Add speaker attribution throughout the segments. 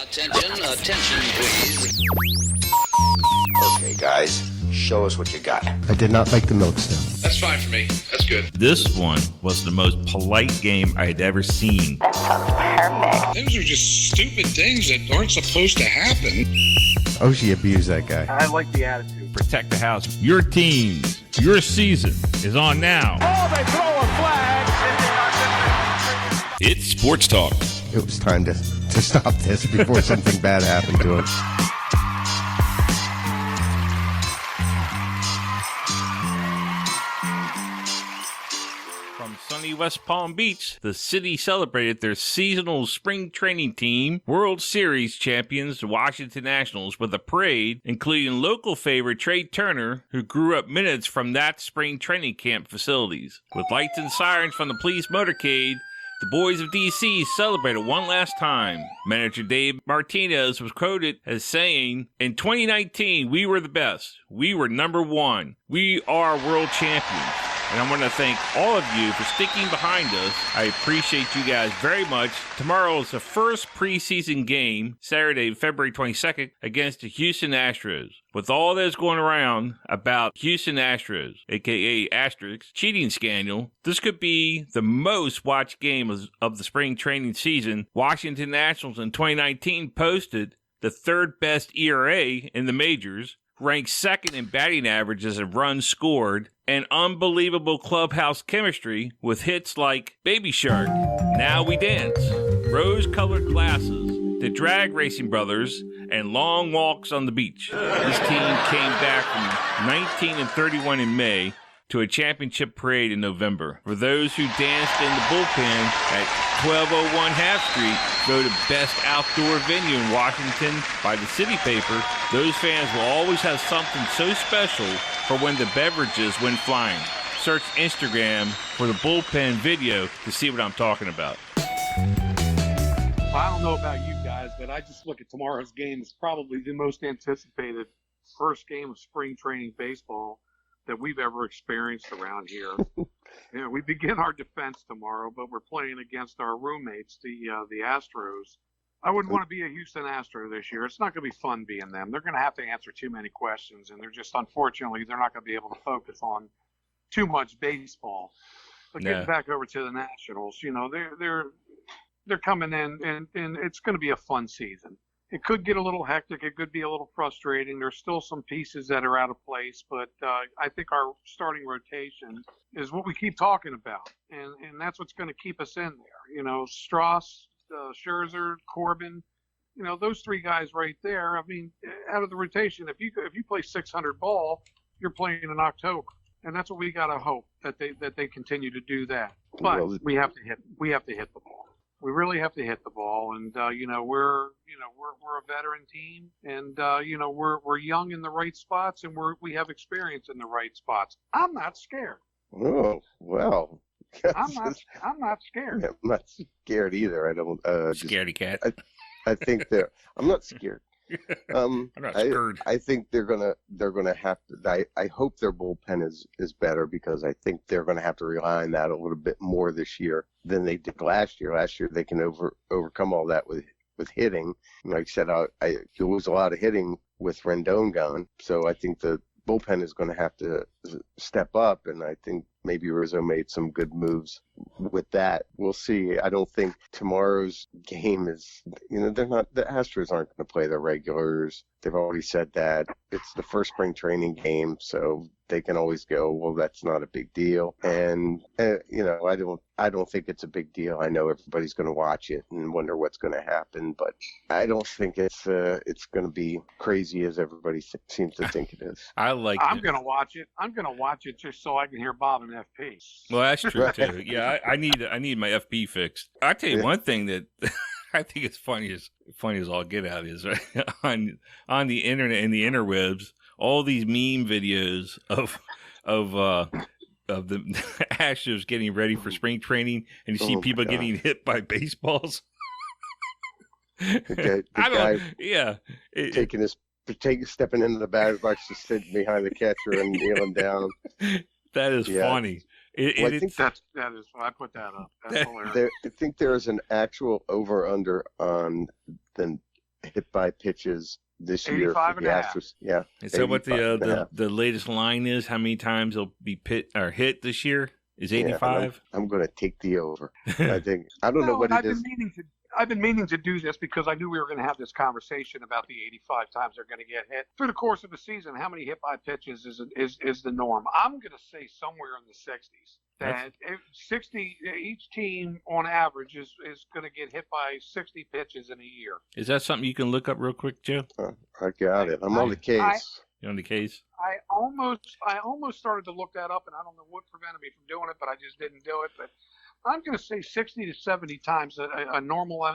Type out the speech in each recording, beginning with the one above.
Speaker 1: Attention, please.
Speaker 2: Okay, guys, show us what you got.
Speaker 3: I did not like the milk stout.
Speaker 4: That's fine for me. That's good.
Speaker 5: This one was the most polite game I had ever seen.
Speaker 6: That sounds perfect.
Speaker 4: Those are just stupid things that aren't supposed to happen.
Speaker 3: Oh, she abused that guy.
Speaker 7: I like the attitude.
Speaker 5: Protect the house. Your teams, your season is on now.
Speaker 7: Oh, they throw a flag.
Speaker 4: It's Sports Talk.
Speaker 3: It was time to stop this before something bad happened to him.
Speaker 5: From sunny West Palm Beach, the city celebrated their seasonal spring training team, World Series champions, the Washington Nationals, with a parade, including local favorite Trey Turner, who grew up minutes from that spring training camp facilities. With lights and sirens from the police motorcade, the boys of D.C. celebrated one last time. Manager Dave Martinez was quoted as saying, "In 2019, we were the best. We were number one. We are world champions." And I want to thank all of you for sticking behind us. I appreciate you guys very much. Tomorrow is the first preseason game, Saturday, February 22nd, against the Houston Astros. With all that's going around about Houston Astros, a.k.a. Asterix, cheating scandal, this could be the most watched game of the spring training season. Washington Nationals in 2019 posted the third best ERA in the majors, ranked second in batting averages and runs scored, and unbelievable clubhouse chemistry with hits like Baby Shark, Now We Dance, Rose-Colored Glasses, The Drag Racing Brothers, and Long Walks on the Beach. This team came back from 19-31 in May to a championship parade in November. For those who danced in the bullpen at 1201 Half Street, voted best outdoor venue in Washington by the City Paper, those fans will always have something so special for when the beverages went flying. Search Instagram for the bullpen video to see what I'm talking about.
Speaker 7: I don't know about you guys, but I just look at tomorrow's game as probably the most anticipated first game of spring training baseball that we've ever experienced around here. We begin our defense tomorrow, but we're playing against our roommates, the Astros. I wouldn't want to be a Houston Astro this year. It's not going to be fun being them. They're going to have to answer too many questions, and unfortunately, they're not going to be able to focus on too much baseball. But getting back over to the Nationals, they're coming in, and it's going to be a fun season. It could get a little hectic. It could be a little frustrating. There's still some pieces that are out of place, but I think our starting rotation is what we keep talking about, and that's what's going to keep us in there. Strauss, Scherzer, Corbin, those three guys right there. I mean, out of the rotation, if you play 600 ball, you're playing in October, and that's what we got to hope that they continue to do that. But we have to hit the ball. We really have to hit the ball, and we're a veteran team, and we're young in the right spots, and we have experience in the right spots. I'm not scared.
Speaker 2: Oh, well.
Speaker 7: I'm not scared.
Speaker 2: I'm not scared either. I don't.
Speaker 5: Scaredy cat.
Speaker 2: I think I'm not scared.
Speaker 5: I'm not scared.
Speaker 2: I think they're gonna have to. I hope their bullpen is better, because I think they're gonna have to rely on that a little bit more this year than they did last year. Last year they can overcome all that with hitting. And like I said, there was a lot of hitting with Rendon gone, so I think the bullpen is going to have to step up, and I think maybe Rizzo made some good moves with that. We'll see. I don't think tomorrow's game is, the Astros aren't going to play their regulars. They've already said that. It's the first spring training game, so they can always go, well, that's not a big deal. And, I don't think it's a big deal. I know everybody's going to watch it and wonder what's going to happen, but I don't think it's going to be crazy as everybody seems to think it is.
Speaker 7: I'm going to watch it. I'm going to watch it just so I can hear Bob and FP.
Speaker 5: Well, that's true too. Yeah, I need my FP fixed. I tell you one thing that I think is funny as all get out is right on the internet and the interwebs, all these meme videos of the Astros getting ready for spring training, and you see people getting hit by baseballs.
Speaker 2: Stepping into the batter's box, just sitting behind the catcher and kneeling down.
Speaker 5: That is funny.
Speaker 7: I think that is. I put that up. That's hilarious.
Speaker 2: I think there is an actual over/under on the hit by pitches this year.
Speaker 7: 85
Speaker 2: for
Speaker 7: and
Speaker 2: the
Speaker 7: a half.
Speaker 2: Astros. Yeah.
Speaker 5: Is that what
Speaker 2: 85 and a half.
Speaker 5: the latest line is? How many times they'll be hit this year? Is
Speaker 2: Yeah,
Speaker 5: 85?
Speaker 2: I'm going to take the over. I don't know what
Speaker 7: and
Speaker 2: it is.
Speaker 7: I've been meaning to do this because I knew we were going to have this conversation about the 85 times they're going to get hit through the course of the season. How many hit by pitches is the norm? I'm going to say somewhere in the 60s. That 60 each team on average is going to get hit by 60 pitches in a year.
Speaker 5: Is that something you can look up real quick, Joe?
Speaker 2: I got it. I'm on the case.
Speaker 5: You on the case?
Speaker 7: I almost started to look that up, and I don't know what prevented me from doing it, but I just didn't do it. But I'm going to say 60 to 70 times a normal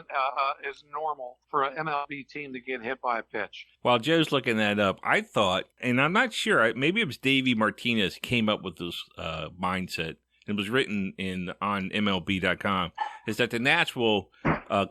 Speaker 7: is normal for an MLB team to get hit by a pitch.
Speaker 5: While Joe's looking that up, I thought, and I'm not sure, maybe it was Davey Martinez came up with this mindset. It was written on MLB.com, is that the Nats will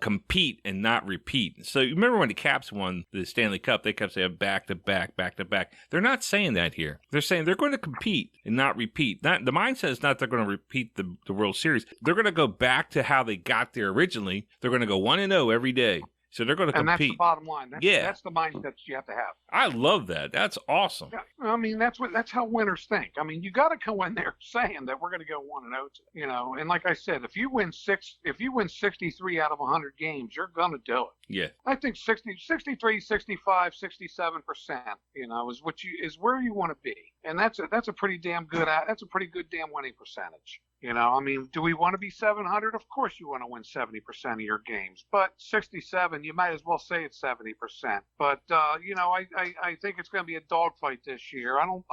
Speaker 5: compete and not repeat. So you remember when the Caps won the Stanley Cup, they kept saying back to back, back to back. They're not saying that here. They're saying they're going to compete and not repeat. The mindset is not they're going to repeat the World Series. They're going to go back to how they got there originally. They're going to go 1-0 every day. So they're going to compete. And
Speaker 7: that's the bottom line. That's the mindset you have to have.
Speaker 5: I love that. That's awesome.
Speaker 7: Yeah, I mean, that's how winners think. I mean, you got to go in there saying that we're going to go 1-0. And like I said, if you win 63 out of 100 games, you're going to do it.
Speaker 5: Yeah.
Speaker 7: I think 63, 65, 67%, is where you want to be. And that's a pretty damn good damn winning percentage. I mean, do we want to be 700? Of course you want to win 70% of your games. But 67, you might as well say it's 70%. But I think it's going to be a dogfight this year. I'm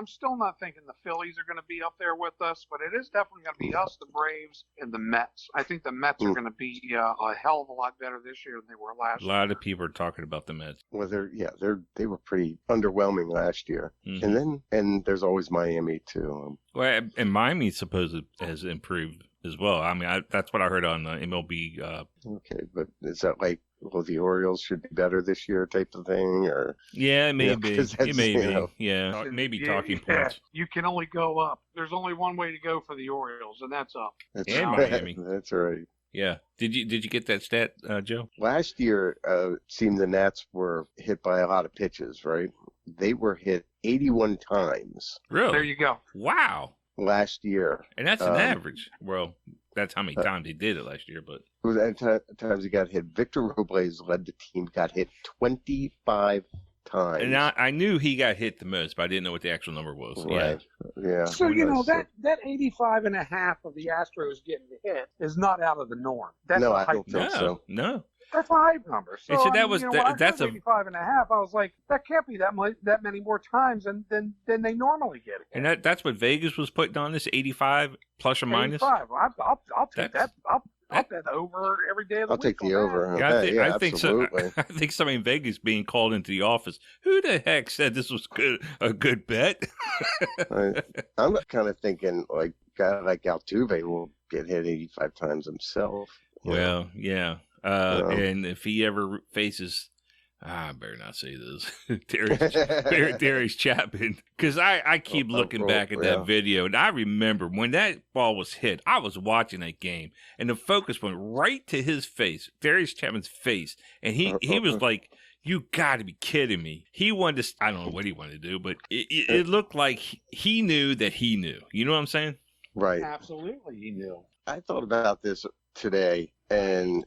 Speaker 7: still not thinking the Phillies are going to be up there with us, but it is definitely going to be us, the Braves, and the Mets. I think the Mets are going to be a hell of a lot better this year than they were last year.
Speaker 5: A lot of people are talking about the Mets.
Speaker 2: Well, they were pretty underwhelming last year. Mm-hmm. And there's always Miami too.
Speaker 5: Well, and Miami supposedly has improved as well. I mean, that's what I heard on MLB.
Speaker 2: Okay, but is that like, well, the Orioles should be better this year type of thing? Or
Speaker 5: yeah, it may be. It may be. Yeah, maybe talking points.
Speaker 7: You can only go up. There's only one way to go for the Orioles, and that's up.
Speaker 5: And Miami.
Speaker 2: That's right.
Speaker 5: Yeah. Did you get that stat, Joe?
Speaker 2: Last year, it seemed the Nats were hit by a lot of pitches, right? They were hit 81 times.
Speaker 5: Really?
Speaker 7: There you go.
Speaker 5: Wow.
Speaker 2: Last year.
Speaker 5: And that's an average. Well, that's how many times they did it last year, but.
Speaker 2: Times he got hit. Victor Robles led the team, got hit 25 times.
Speaker 5: And I knew he got hit the most, but I didn't know what the actual number was.
Speaker 2: Right. Yeah.
Speaker 7: So, that 85 and a half of the Astros getting hit is not out of the norm. That's
Speaker 2: I don't think so.
Speaker 5: No.
Speaker 7: That's a hype number. So,
Speaker 5: that's
Speaker 7: 85 and a half. I was like, that can't be that many more times than they normally get it.
Speaker 5: And that's what Vegas was putting on this 85 plus or minus.
Speaker 7: 85. I'll take that. I'll bet over every day of the week.
Speaker 2: I'll take the over.
Speaker 5: I think so. I think somebody in Vegas being called into the office. Who the heck said this was a good bet?
Speaker 2: I'm kind of thinking like a guy like Altuve will get hit 85 times himself.
Speaker 5: Well, yeah. And if he ever faces, I better not say this, Darius Chapman, because I keep looking back at that video, and I remember when that ball was hit, I was watching that game, and the focus went right to his face, Darius Chapman's face, and he was like, you got to be kidding me. He wanted to, I don't know what he wanted to do, but it looked like he knew that he knew. You know what I'm saying?
Speaker 2: Right.
Speaker 7: Absolutely, he knew. I
Speaker 2: thought about this today, and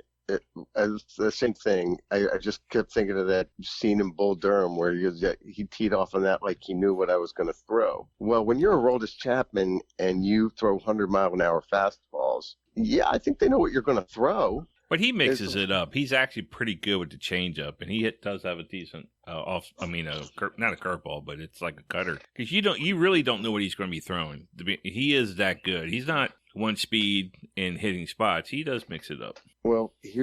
Speaker 2: it's the same thing. I just kept thinking of that scene in Bull Durham where he teed off on that like he knew what I was going to throw. Well, when you're Aroldis Chapman and you throw 100-mile-an-hour fastballs, yeah, I think they know what you're going to throw.
Speaker 5: But he mixes it up. He's actually pretty good with the changeup, and he does have a decent not a curveball, but it's like a cutter. Because you really don't know what he's going to be throwing. He is that good. He's not one speed in hitting spots. He does mix it up.
Speaker 2: Well, let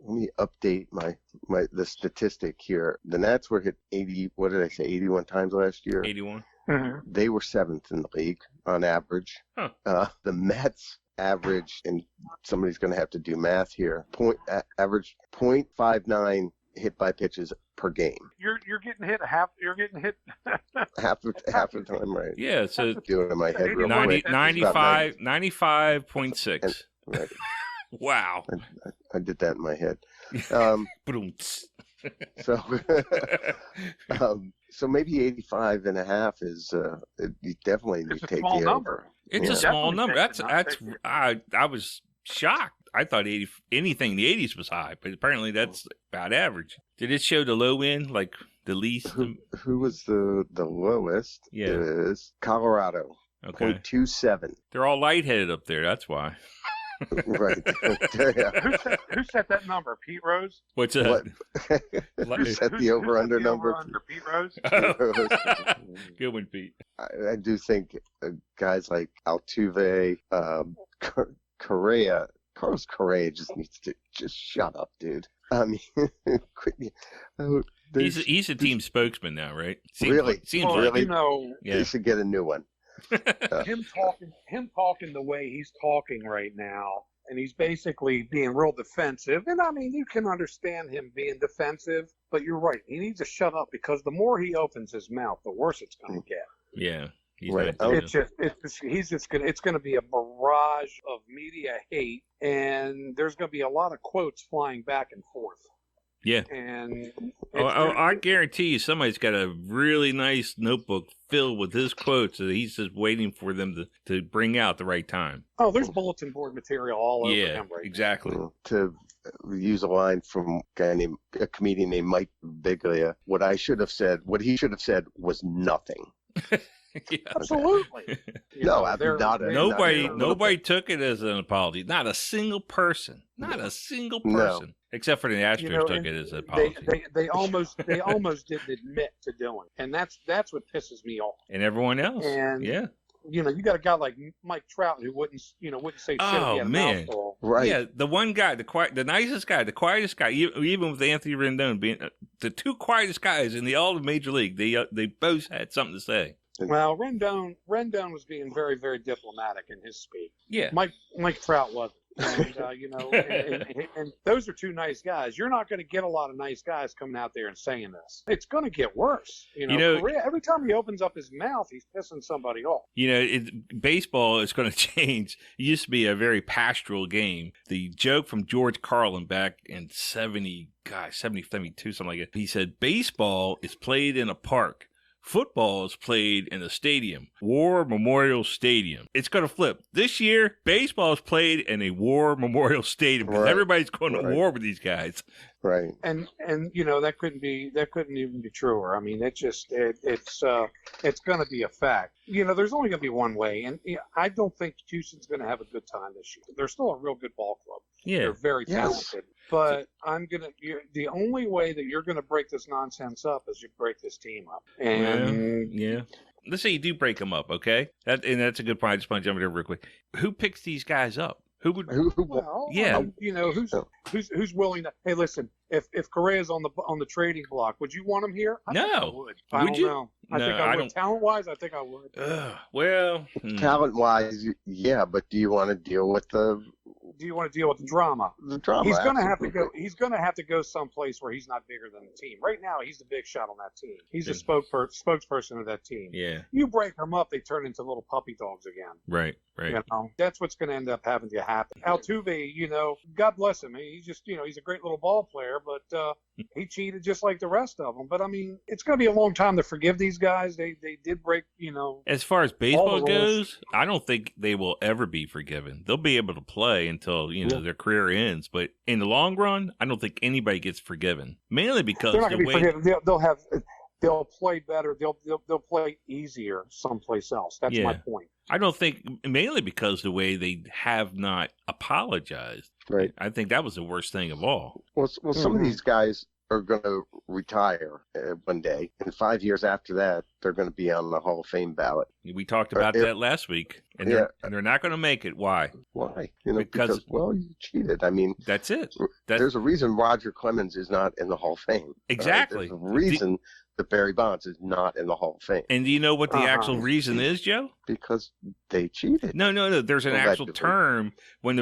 Speaker 2: me update the statistic here. The Nats were hit 81 times last year.
Speaker 5: 81.
Speaker 7: Mm-hmm.
Speaker 2: They were 7th in the league on average.
Speaker 5: Huh.
Speaker 2: The Mets average, and somebody's going to have to do math here, average 0.59 hit by pitches per game.
Speaker 7: You're getting hit half. You're getting hit
Speaker 2: half the time, right?
Speaker 5: Yeah, so
Speaker 2: doing it in my head real
Speaker 5: 95.6.
Speaker 2: Right.
Speaker 5: Wow.
Speaker 2: I did that in my head. So, so maybe 85 and a half is, you definitely need
Speaker 7: It's
Speaker 2: to
Speaker 7: a
Speaker 2: take
Speaker 7: small
Speaker 2: the
Speaker 7: number.
Speaker 2: over.
Speaker 5: It's a
Speaker 2: Yeah.
Speaker 5: small
Speaker 7: Definitely
Speaker 5: number.
Speaker 7: take
Speaker 5: That's
Speaker 7: it, not
Speaker 5: I was shocked. I thought anything in the 80s was high, but apparently that's about average. Did it show the low end, like the least?
Speaker 2: Who was the lowest?
Speaker 5: Yeah.
Speaker 2: Is Colorado,
Speaker 5: Okay.
Speaker 2: 0.27.
Speaker 5: They're all lightheaded up there. That's why.
Speaker 2: Right. Yeah.
Speaker 7: Who set that number? Pete Rose?
Speaker 5: What's that?
Speaker 2: Who set the over-under number?
Speaker 7: Over-under? Pete Rose?
Speaker 5: Good one, Pete.
Speaker 2: I do think guys like Altuve, Correa, Carlos Correa just needs to just shut up, dude. I mean,
Speaker 5: He's a team spokesman now, right?
Speaker 2: Really?
Speaker 5: Seems
Speaker 7: Well,
Speaker 5: like
Speaker 2: really?
Speaker 7: you know,
Speaker 5: Yeah.
Speaker 2: They should get a new one.
Speaker 7: him talking the way he's talking right now, and he's basically being real defensive. And I mean, you can understand him being defensive, but you're right. He needs to shut up because the more he opens his mouth, the worse it's going to get.
Speaker 5: Yeah. He's
Speaker 2: Right.
Speaker 5: not doing
Speaker 7: It's going to be a barrage of media hate, and there's going to be a lot of quotes flying back and forth.
Speaker 5: Yeah.
Speaker 7: And
Speaker 5: I guarantee you somebody's got a really nice notebook filled with his quotes that he's just waiting for them to bring out the right time.
Speaker 7: oh, there's bulletin board material all over
Speaker 5: Yeah,
Speaker 7: him right
Speaker 5: exactly.
Speaker 2: To use a line from a comedian named Mike Biglia, what he should have said was nothing.
Speaker 5: Yeah.
Speaker 7: now. Absolutely. You
Speaker 2: No,
Speaker 7: know, they're-
Speaker 2: not a-
Speaker 7: they're-
Speaker 5: Nobody took it as an apology. Not a single person. Not a single person. Except for the Astros
Speaker 7: You know,
Speaker 5: took
Speaker 7: and
Speaker 5: it as an apology.
Speaker 7: They almost didn't admit to doing, and that's what pisses me off.
Speaker 5: And everyone else.
Speaker 7: And
Speaker 5: yeah.
Speaker 7: You know, you got a guy like Mike Trout who wouldn't say shit if he
Speaker 5: Oh,
Speaker 7: had a
Speaker 5: man.
Speaker 7: mouthful.
Speaker 2: Right.
Speaker 5: Yeah, the one guy, the nicest guy, the quietest guy, even with Anthony Rendon being the two quietest guys in all of Major League, they both had something to say.
Speaker 7: Well, Rendon was being very, very diplomatic in his speech.
Speaker 5: Yeah.
Speaker 7: Mike Trout wasn't. And, you know, and those are two nice guys. You're not going to get a lot of nice guys coming out there and saying this. It's going to get worse. You know, Correa, every time he opens up his mouth, he's pissing somebody off.
Speaker 5: You know, baseball is going to change. It used to be a very pastoral game. The joke from George Carlin back in 72, something like that. He said, baseball is played in a park. Football is played in a stadium, War Memorial Stadium. It's going to flip. This year, baseball is played in a War Memorial Stadium because everybody's going to war with these guys.
Speaker 2: Right.
Speaker 7: And you know that couldn't even be truer. I mean, it's going to be a fact. You know, there's only going to be one way, and I don't think Houston's going to have a good time this year. They're still a real good ball club.
Speaker 5: Yeah,
Speaker 7: they're very talented. But the only way that you're gonna break this nonsense up is you break this team up. And
Speaker 5: yeah. Let's say you do break them up, okay? That's a good point. I just want to jump in there real quick. Who picks these guys up?
Speaker 7: Well,
Speaker 5: yeah.
Speaker 7: You know, who's willing to? Hey, listen, if Correa's on the trading block, would you want him here? I think I would. I don't know. I think I would. Talent-wise, I think I would.
Speaker 5: Well,
Speaker 2: talent-wise, yeah, but do you want to deal with the?
Speaker 7: Do you want to deal with the drama?
Speaker 2: The drama.
Speaker 7: He's going to have to go. He's going to have to go someplace where he's not bigger than the team. Right now, he's the big shot on that team. He's the spokesperson of that team.
Speaker 5: Yeah.
Speaker 7: You break them up, they turn into little puppy dogs again.
Speaker 5: Right.
Speaker 7: You know, that's what's going to end up having to happen. Altuve, you know, God bless him. He's just, you know, he's a great little ball player, but he cheated just like the rest of them. But I mean, it's going to be a long time to forgive these guys. They did break, you know.
Speaker 5: As far as baseball goes, I don't think they will ever be forgiven. They'll be able to play until, you know, their career ends. But in the long run, I don't think anybody gets forgiven. Mainly because
Speaker 7: they're not going to be forgiven. They'll play better. They'll play easier someplace else. That's my point.
Speaker 5: I don't think, mainly because the way they have not apologized.
Speaker 2: Right.
Speaker 5: I think that was the worst thing of all.
Speaker 2: Well, some of these guys are going to retire one day, and 5 years after that, they're going to be on the Hall of Fame ballot.
Speaker 5: We talked about that last week, and they're not going to make it. Why?
Speaker 2: Why? You know, because you cheated. I mean,
Speaker 5: that's it.
Speaker 2: There's a reason Roger Clemens is not in the Hall of Fame.
Speaker 5: Exactly.
Speaker 2: There's a reason that Barry Bonds is not in the Hall of Fame.
Speaker 5: And do you know what the actual reason is, Joe?
Speaker 2: Because they cheated.
Speaker 5: No. There's an actual term when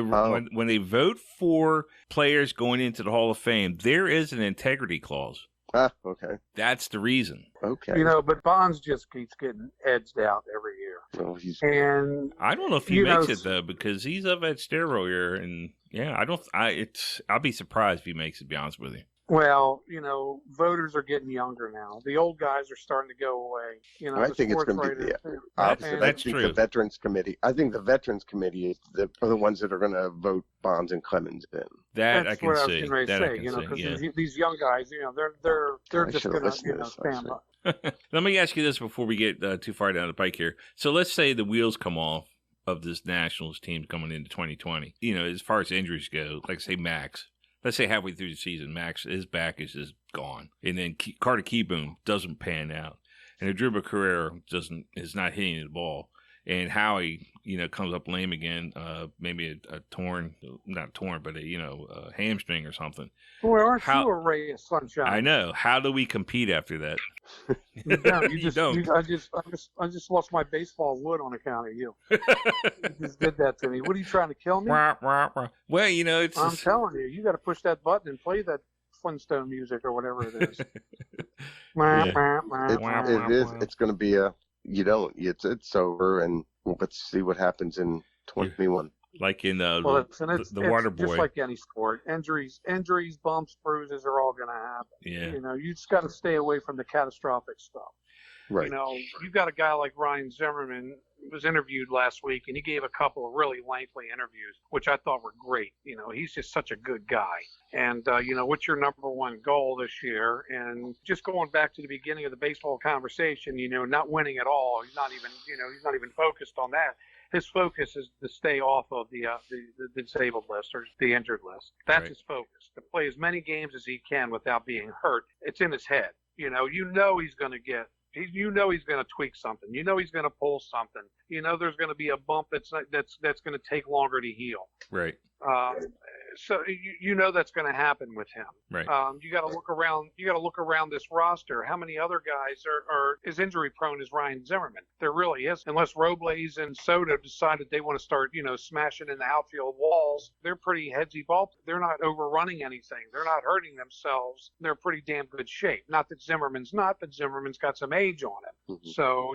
Speaker 5: they vote for players going into the Hall of Fame. There is an integrity clause.
Speaker 2: Okay.
Speaker 5: That's the reason.
Speaker 2: Okay.
Speaker 7: You know, but Bonds just keeps getting edged out every year.
Speaker 2: Well,
Speaker 7: and
Speaker 5: I don't know if he makes it though, because he's of that steroid era, and I'll be surprised if he makes it. To be honest with you.
Speaker 7: Well, voters are getting younger now. The old guys are starting to go away.
Speaker 2: I think it's going to be the opposite. I think the Veterans Committee. I think the Veterans Committee are the ones that are going to vote Bonds and Clemens in.
Speaker 5: That I can see.
Speaker 7: Because these young guys, they're just going to stand up.
Speaker 5: Let me ask you this before we get too far down the pike here. So let's say the wheels come off of this Nationals team coming into 2020. As far as injuries go, like say Max. Let's say halfway through the season, Max, his back is just gone. And then Carter Keyboom doesn't pan out. And Adriba Carrera is not hitting the ball. And Howie, comes up lame again, maybe a hamstring or something.
Speaker 7: Boy, aren't you a ray of sunshine?
Speaker 5: I know. How do we compete after that?
Speaker 7: You don't. I just lost my baseball wood on account of you. You just did that to me. What are you trying to kill me?
Speaker 5: Well,
Speaker 7: I'm telling you, you got to push that button and play that Flintstone music or whatever it is.
Speaker 2: It is. It's going to be it's over, and let's see what happens in 2021.
Speaker 5: Like in the Water Boy.
Speaker 7: Just like any sport, injuries, bumps, bruises are all going to happen.
Speaker 5: Yeah.
Speaker 7: You just got to stay away from the catastrophic stuff.
Speaker 2: Right.
Speaker 7: You've got a guy like Ryan Zimmerman was interviewed last week, and he gave a couple of really lengthy interviews, which I thought were great. He's just such a good guy. And, what's your number one goal this year? And just going back to the beginning of the baseball conversation, not winning at all. He's not even focused on that. His focus is to stay off of the disabled list or the injured list. That's his focus, to play as many games as he can without being hurt. It's in his head. He's going to get. He's going to tweak something. He's going to pull something. There's going to be a bump that's going to take longer to heal.
Speaker 5: Right.
Speaker 7: So that's going to happen with him.
Speaker 5: Right.
Speaker 7: You got to look around. You got to look around this roster. How many other guys are as injury prone as Ryan Zimmerman? There really is, unless Robles and Soto decided they want to start, smashing in the outfield walls. They're pretty headsy ball. They're not overrunning anything. They're not hurting themselves. They're pretty damn good shape. Not that Zimmerman's not, but Zimmerman's got some age on him. Mm-hmm. So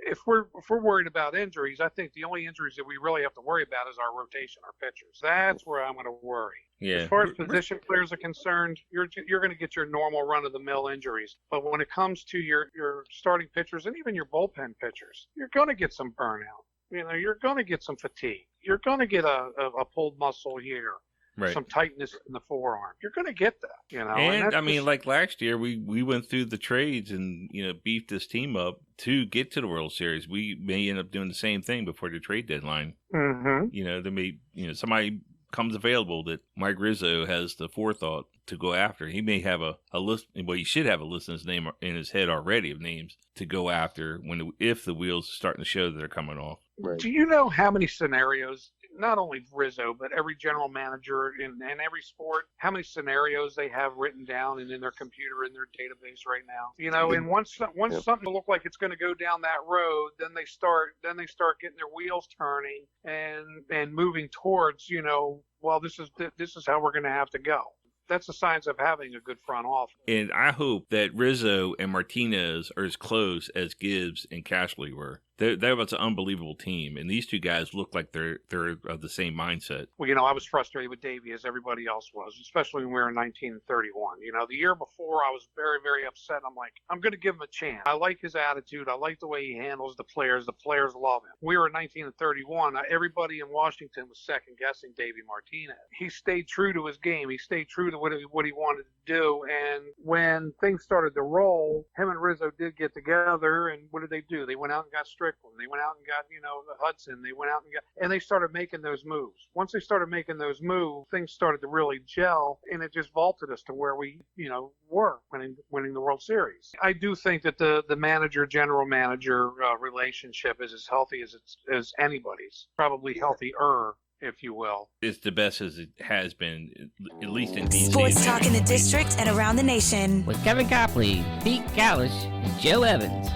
Speaker 7: if we're worried about injuries, I think the only injuries that we really have to worry about is our rotation, our pitchers. That's where I'm going to worry.
Speaker 5: Yeah.
Speaker 7: As far as position players are concerned, you're going to get your normal run-of-the-mill injuries. But when it comes to your starting pitchers and even your bullpen pitchers, you're going to get some burnout. You're going to get some fatigue. You're going to get a pulled muscle here. Right. Some tightness in the forearm. You're going to get that,
Speaker 5: And like last year, we went through the trades and beefed this team up to get to the World Series. We may end up doing the same thing before the trade deadline.
Speaker 7: Mm-hmm.
Speaker 5: There may somebody comes available that Mike Rizzo has the forethought to go after. He may have a list. Well, he should have a list in his head already of names to go after if the wheels are starting to show that they're coming off.
Speaker 2: Right.
Speaker 7: Do you know how many scenarios? Not only Rizzo, but every general manager in every sport, how many scenarios they have written down and in their computer, in their database right now. And once something look like it's going to go down that road, then they start getting their wheels turning and moving towards, this is how we're going to have to go. That's the signs of having a good front office.
Speaker 5: And I hope that Rizzo and Martinez are as close as Gibbs and Cashley were. That was an unbelievable team, and these two guys look like they're of the same mindset.
Speaker 7: Well, I was frustrated with Davey as everybody else was, especially when we were in 1931. The year before, I was very, very upset. I'm like, I'm going to give him a chance. I like his attitude. I like the way he handles the players. The players love him. We were in 1931. Everybody in Washington was second-guessing Davey Martinez. He stayed true to his game. He stayed true to what he wanted to do, and when things started to roll, him and Rizzo did get together, and what did they do? They went out and got Strickland. They went out and got, the Hudson. They went out and they started making those moves. Once they started making those moves, things started to really gel, and it just vaulted us to where we, were winning the World Series. I do think that the general manager relationship is as healthy as anybody's, probably healthier, if you will.
Speaker 5: It's the best as it has been, at least in DC.
Speaker 6: Sports talk in the district and around the nation.
Speaker 8: With Kevin Copley, Pete Callish, and Joe Evans.